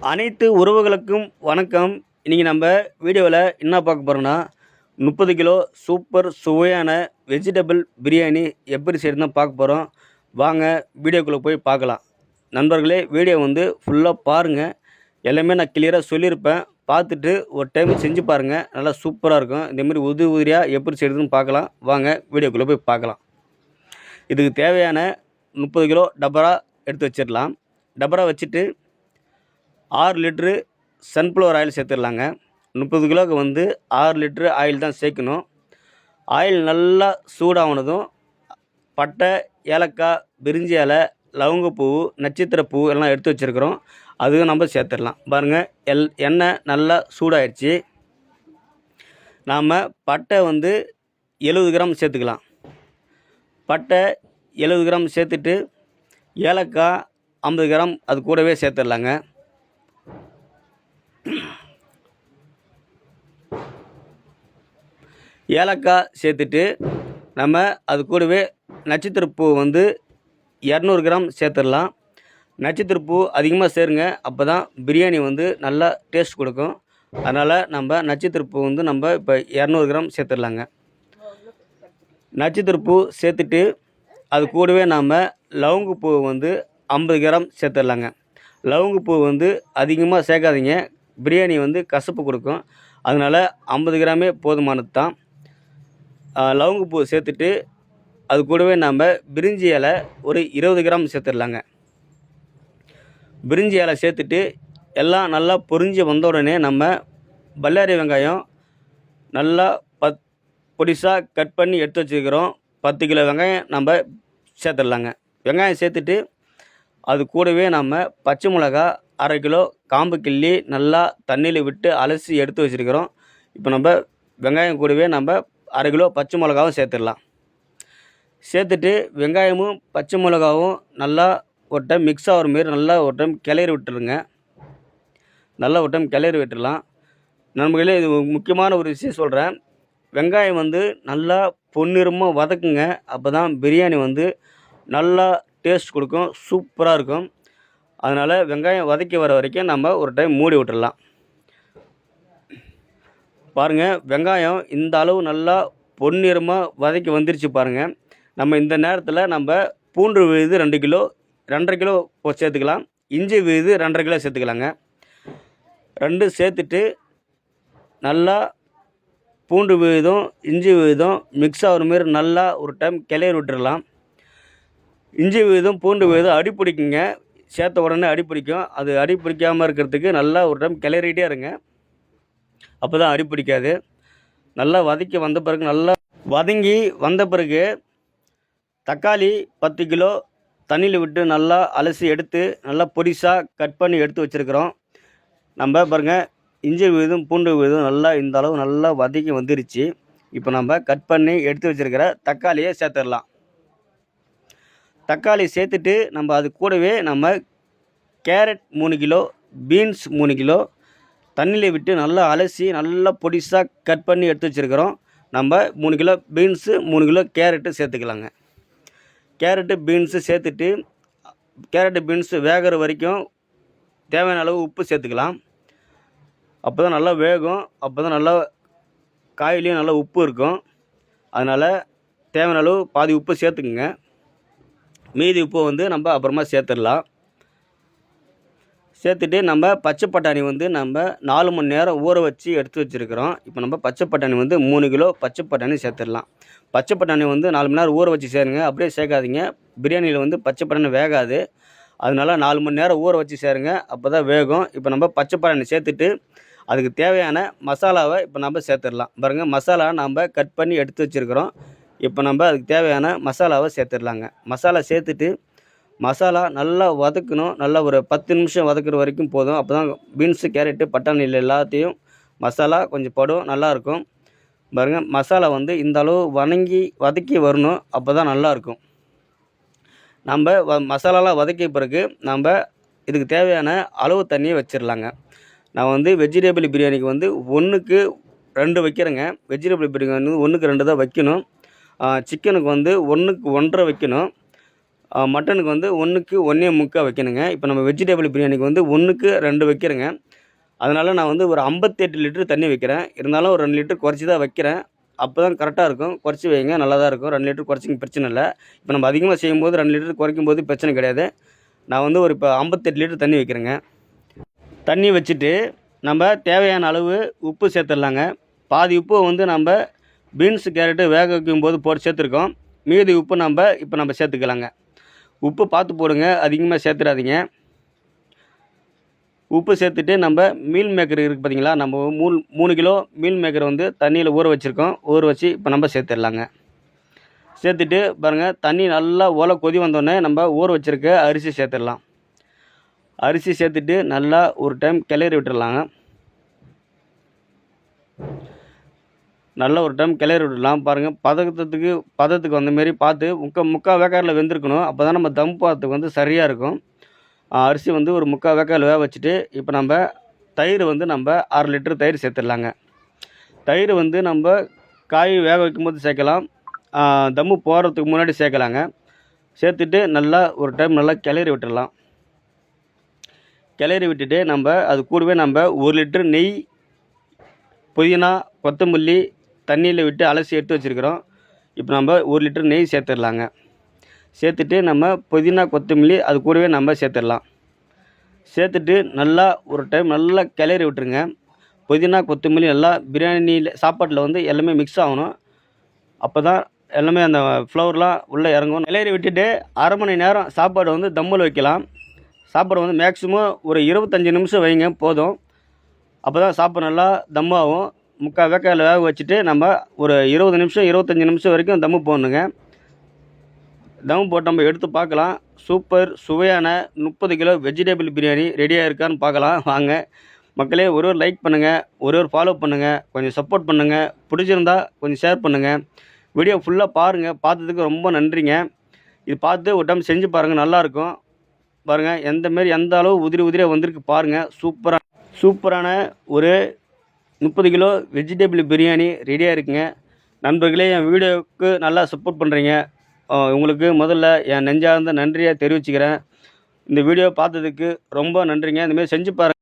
அனைத்து உறவுகளுக்கும் வணக்கம். இன்றைக்கி நம்ம வீடியோவில் என்ன பார்க்க போகிறோன்னா 30 கிலோ சூப்பர் சுவையான வெஜிடபிள் பிரியாணி எப்படி செய்யறதுன்னு பார்க்க போகிறோம். வாங்க வீடியோக்குள்ளே போய் பார்க்கலாம். நண்பர்களே, வீடியோ ஃபுல்லாக பாருங்கள். எல்லாமே நான் கிளியராக சொல்லியிருப்பேன். பார்த்துட்டு ஒரு டைம் செஞ்சு பாருங்கள். நல்லா சூப்பராக இருக்கும். இந்தமாதிரி உதிரியாக எப்படி செய்கிறதுன்னு பார்க்கலாம். வாங்க வீடியோக்குள்ளே போய் பார்க்கலாம். இதுக்கு தேவையான 30 கிலோ டபரா எடுத்து வச்சிடலாம். டபரா வச்சுட்டு 6 லிட்ரு சன்ஃப்ளவர் ஆயில் சேர்த்துடலாங்க. 30 கிலோவுக்கு 6 லிட்ரு ஆயில் தான் சேர்க்கணும். ஆயில் நல்லா சூடானதும் பட்டை, ஏலக்காய், பிரிஞ்சி இலை, லவங்கப்பூ, நட்சத்திரப்பூ எல்லாம் எடுத்து வச்சுருக்கிறோம். அதுவும் நம்ம சேர்த்துடலாம். பாருங்கள், எண்ணெய் நல்லா சூடாயிடுச்சு. நாம் பட்டை 70 கிராம் சேர்த்துக்கலாம். பட்டை 70 கிராம் சேர்த்துட்டு ஏலக்காய் 50 கிராம் அது கூடவே சேர்த்துடலாங்க. ஏலக்காய் சேர்த்துட்டு நம்ம அது கூடவே நட்சத்திரப்பூ 200 கிராம் சேர்த்துடலாம். நட்சத்திரப்பூ அதிகமாக சேருங்க, அப்போ தான் பிரியாணி நல்லா டேஸ்ட் கொடுக்கும். அதனால் நம்ம நட்சத்திரப்பூ நம்ம இப்போ 200 கிராம் சேர்த்துடலாங்க. நட்சத்திரப்பூ சேர்த்துட்டு அது கூடவே நாம் லவங்கப்பூ 50 கிராம் சேர்த்துடலாங்க. லவங்கப்பூ அதிகமாக சேர்க்காதீங்க, பிரியாணி கசப்பு கொடுக்கும். அதனால் 50 கிராமே போதுமானது தான். லவங்கப்பூ சேர்த்துட்டு அது கூடவே நாம் பிரிஞ்சி இலை ஒரு 20 கிராம் சேர்த்துடலாங்க. பிரிஞ்சி இலை சேர்த்துட்டு எல்லாம் நல்லா பொரிஞ்சு வந்த உடனே நம்ம பல்லாரி வெங்காயம் நல்லா பொடிசாக கட் பண்ணி எடுத்து வச்சுருக்கிறோம். 10 கிலோ வெங்காயம் நம்ம சேர்த்துடலாங்க. வெங்காயம் சேர்த்துட்டு அது கூடவே நம்ம பச்சை மிளகா 1/2 கிலோ காம்பு கிள்ளி நல்லா தண்ணியில் விட்டு அலசி எடுத்து வச்சுருக்கிறோம். இப்போ நம்ம வெங்காயம் கூடவே நம்ம 1/2 கிலோ பச்சை மிளகாவும் சேர்த்துடலாம். சேர்த்துட்டு வெங்காயமும் பச்சை மிளகாவும் நல்லா ஒரு டைம் மிக்ஸ் ஆகிற மாரி நல்லா ஒரு டைம் கிளறி விட்டுருங்க. நல்லா ஒரு டைம் கிளறி விட்டுடலாம். நண்பர்களே, இது முக்கியமான ஒரு விஷயம் சொல்கிறேன். வெங்காயம் நல்லா பொன்னிறமாக வதக்குங்க. அப்போ தான் பிரியாணி நல்லா டேஸ்ட் கொடுக்கும், சூப்பராக இருக்கும். அதனால் வெங்காயம் வதக்கி வர வரைக்கும் நம்ம ஒரு டைம் மூடி விட்டுடலாம். பாருங்கள், வெங்காயம் இந்த அளவு நல்லா பொன்னிறமாக வதக்கி வந்துருச்சு பாருங்கள். நம்ம இந்த நேரத்தில் நம்ம பூண்டு விழுது 2 கிலோ 2.5 கிலோ சேர்த்துக்கலாம். இஞ்சி விழுது 2.5 கிலோ சேர்த்துக்கலாங்க. 2 சேர்த்துட்டு நல்லா பூண்டு விழுதும் இஞ்சி விழுதும் மிக்ஸ் ஆகிற மாரி நல்லா ஒரு டைம் கிளறி விட்டுடலாம். இஞ்சி விழுதும் பூண்டு விழுதும் அடி பிடிக்குங்க. சேர்த்த உடனே அடி பிடிக்கும். அது அடி பிடிக்காமல் இருக்கிறதுக்கு நல்லா ஒரு டைம் கிளறிட்டே இருங்க. அப்போ தான் அடி பிடிக்காது. நல்லா வதக்கி வந்த பிறகு நல்லா வதங்கி வந்த பிறகு தக்காளி 10 கிலோ தண்ணியில் விட்டு நல்லா அலசி எடுத்து நல்லா பொடிசாக கட் பண்ணி எடுத்து வச்சுருக்கிறோம். நம்ம பாருங்கள், இஞ்சி விழுதும் பூண்டு விழுதும் நல்லா இந்த அளவு நல்லா வதக்கி வந்துருச்சு. இப்போ நம்ம கட் பண்ணி எடுத்து வச்சுருக்கிற தக்காளியை சேர்த்துடலாம். தக்காளி சேர்த்துட்டு நம்ம அது கூடவே நம்ம கேரட் 3 கிலோ, பீன்ஸ் 3 கிலோ தண்ணியில் விட்டு நல்லா அலசி நல்லா பொடிசாக கட் பண்ணி எடுத்து வச்சுருக்கிறோம். நம்ம 3 கிலோ பீன்ஸு 3 கிலோ கேரட்டு சேர்த்துக்கலாங்க. கேரட்டு பீன்ஸு சேர்த்துட்டு கேரட்டு பீன்ஸு வேகிற வரைக்கும் தேவையான அளவு உப்பு சேர்த்துக்கலாம். அப்போ தான் நல்லா வேகும். அப்போ தான் நல்லா காயிலையும் நல்லா உப்பு இருக்கும். அதனால் தேவையான அளவு பாதி உப்பு சேர்த்துக்குங்க. மீதி உப்பு நம்ம அப்புறமா சேர்த்துடலாம். சேர்த்துட்டு நம்ம பச்சை பட்டாணி நம்ம 4 மணி நேரம் ஊற வச்சு எடுத்து வச்சுருக்கிறோம். இப்போ நம்ம பச்சை பட்டாணி 3 கிலோ பச்சை பட்டாணி சேர்த்துடலாம். பச்சை பட்டாணி 4 மணி நேரம் ஊற வச்சு சேருங்க, அப்படியே சேர்க்காதீங்க. பிரியாணியில் பச்சை பட்டாணி வேகாது. அதனால 4 மணி நேரம் ஊற வச்சு சேருங்க, அப்போ தான் வேகும். இப்போ நம்ம பச்சை பட்டாணி சேர்த்துட்டு அதுக்கு தேவையான மசாலாவை இப்போ நம்ம சேர்த்துடலாம். பாருங்கள், மசாலா நம்ம கட் பண்ணி எடுத்து வச்சுருக்கிறோம். இப்போ நம்ம அதுக்கு தேவையான மசாலாவை சேர்த்துடலாங்க. மசாலா சேர்த்துட்டு மசாலா நல்லா வதக்கணும். நல்லா ஒரு 10 நிமிஷம் வதக்குற வரைக்கும் போதும். அப்போ தான் பீன்ஸு கேரட்டு பட்டாணியில் எல்லாத்தையும் மசாலா கொஞ்சம் படும், நல்லாயிருக்கும். பாருங்கள், மசாலா இந்த அளவு வதக்கி வரணும். அப்போ தான் நல்லாயிருக்கும். நம்ம மசாலாலாம் வதக்கிய பிறகு நம்ம இதுக்கு தேவையான அளவு தண்ணியை வச்சிடலாங்க. நான் வெஜிடபிள் பிரியாணிக்கு 1க்கு 2 வைக்கிறேங்க. வெஜிடபிள் பிரியாணி 1க்கு 2 தான் வைக்கணும். சிக்கனுக்கு 1க்கு 1.5 வைக்கணும். மட்டனுக்கு வந்து 1க்கு 1.25 வைக்கணுங்க. இப்போ நம்ம வெஜிடபிள் பிரியாணிக்கு வந்து 1க்கு 2 வைக்கிறேங்க. அதனால் நான் வந்து ஒரு 58 லிட்டர் தண்ணி வைக்கிறேன். இருந்தாலும் ஒரு 2 லிட்டர் குறைச்சி தான் வைக்கிறேன். அப்போ தான் கரெக்டாக இருக்கும். குறைச்சி வைங்க, நல்லா தான் இருக்கும். 2 லிட்டர் குறைச்சிங்க, பிரச்சனை இல்லை. இப்போ நம்ம அதிகமாக செய்யும்போது 2 லிட்டர் குறைக்கும்போது பிரச்சனை கிடையாது. நான் வந்து ஒரு இப்போ 58 லிட்டர் தண்ணி வைக்கிறேங்க. தண்ணி வச்சுட்டு நம்ம தேவையான அளவு உப்பு சேர்த்துடலாங்க. பாதி உப்பு வந்து நம்ம பீன்ஸு கேரட்டு வேக வைக்கும்போது போட்டு சேர்த்துருக்கோம். மீதி உப்பு இப்போ நம்ம சேர்த்துக்கலாங்க. உப்பு பார்த்து போடுங்க, அதிகமாக சேர்த்துடாதீங்க. உப்பு சேர்த்துட்டு நம்ம மீல் மேக்கர் இருக்குது பார்த்தீங்களா, நம்ம 3 கிலோ மீல் மேக்கர் வந்து தண்ணியில் ஊற வச்சுருக்கோம். ஊற வச்சு இப்போ நம்ம சேர்த்துடலாங்க. சேர்த்துட்டு பாருங்கள், தண்ணி நல்லா கொதி வந்தோடனே நம்ம ஊற வச்சுருக்க அரிசி சேர்த்துடலாம். அரிசி சேர்த்துட்டு நல்லா ஒரு டைம் கிளறி விட்டுடலாங்க. நல்லா ஒரு டைம் கிளறி விட்டுடலாம். பாருங்கள், பதத்துக்கு வந்தமாரி பார்த்து முக்கால் வேக்காடில் வெந்திருக்கணும். அப்போ தான் நம்ம தம் போடுறதுக்கு வந்து சரியாக இருக்கும். அரிசி வந்து ஒரு முக்கால் வேக்காடில் வேக வச்சுட்டு இப்போ நம்ம தயிர் வந்து நம்ம 1/2 லிட்டர் தயிர் சேர்த்துடலாங்க. தயிர் வந்து நம்ம காய் வேக வைக்கும்போது சேர்க்கலாம், தம்மு போடுறதுக்கு முன்னாடி சேர்க்கலாங்க. சேர்த்துட்டு நல்லா ஒரு டைம் நல்லா கிளறி விட்டுடலாம். கிளறி விட்டுட்டு நம்ம அது கூடவே நம்ம 1 லிட்டர் நெய், புதினா, கொத்தமல்லி தண்ணியில் விட்டு அலசி எடுத்து வச்சுருக்கிறோம். இப்போ நம்ம 1 லிட்டர் நெய் சேர்த்துடலாங்க. சேர்த்துட்டு நம்ம புதினா, கொத்தமல்லி அது கூடவே நம்ம சேர்த்துடலாம். சேர்த்துட்டு நல்லா ஒரு டைம் நல்லா கிளறி விட்டுருங்க. புதினா, கொத்தமல்லி நல்லா பிரியாணியில் சாப்பாட்டில் வந்து எல்லாமே மிக்ஸ் ஆகணும். அப்போ தான் எல்லாமே அந்த ஃப்ளவர்லாம் உள்ளே இறங்கும். கிளறி விட்டுட்டு 1/2 மணி நேரம் சாப்பாடு வந்து தம்மில் வைக்கலாம். சாப்பாடு வந்து மேக்ஸிமம் ஒரு 25 நிமிஷம் வைங்க போதும். அப்போ தான் சாப்பாடு நல்லா தம்மாகும். முக்கால் வேக்காடில் வேக வச்சுட்டு நம்ம ஒரு 20 நிமிஷம் 25 நிமிஷம் வரைக்கும் தம்மு போடணுங்க. தம்மு போட்டு நம்ம எடுத்து பார்க்கலாம். சூப்பர் சுவையான 30 கிலோ வெஜிடபிள் பிரியாணி ரெடியாக இருக்கான்னு பார்க்கலாம் வாங்க. மக்களே, ஒரு லைக் பண்ணுங்கள், ஒரு ஃபாலோ பண்ணுங்கள், கொஞ்சம் சப்போர்ட் பண்ணுங்கள். பிடிச்சிருந்தா கொஞ்சம் ஷேர் பண்ணுங்கள். வீடியோ ஃபுல்லாக பாருங்கள். பார்த்ததுக்கு ரொம்ப நன்றிங்க. இது பார்த்து ஒரு டைம் செஞ்சு பாருங்கள், நல்லாயிருக்கும். பாருங்கள் எந்த அளவு உதிரியாக வந்திருக்கு பாருங்கள். சூப்பரான ஒரு 30 கிலோ வெஜிடபிள் பிரியாணி ரெடியாக இருக்குங்க. நண்பர்களே, என் வீடியோவுக்கு நல்லா சப்போர்ட் பண்ணுறீங்க. உங்களுக்கு முதல்ல என் நெஞ்சார்ந்த நன்றியை தெரிவிச்சுக்கிறேன். இந்த வீடியோ பார்த்ததுக்கு ரொம்ப நன்றிங்க. இந்தமாரி செஞ்சு பாருங்கள்.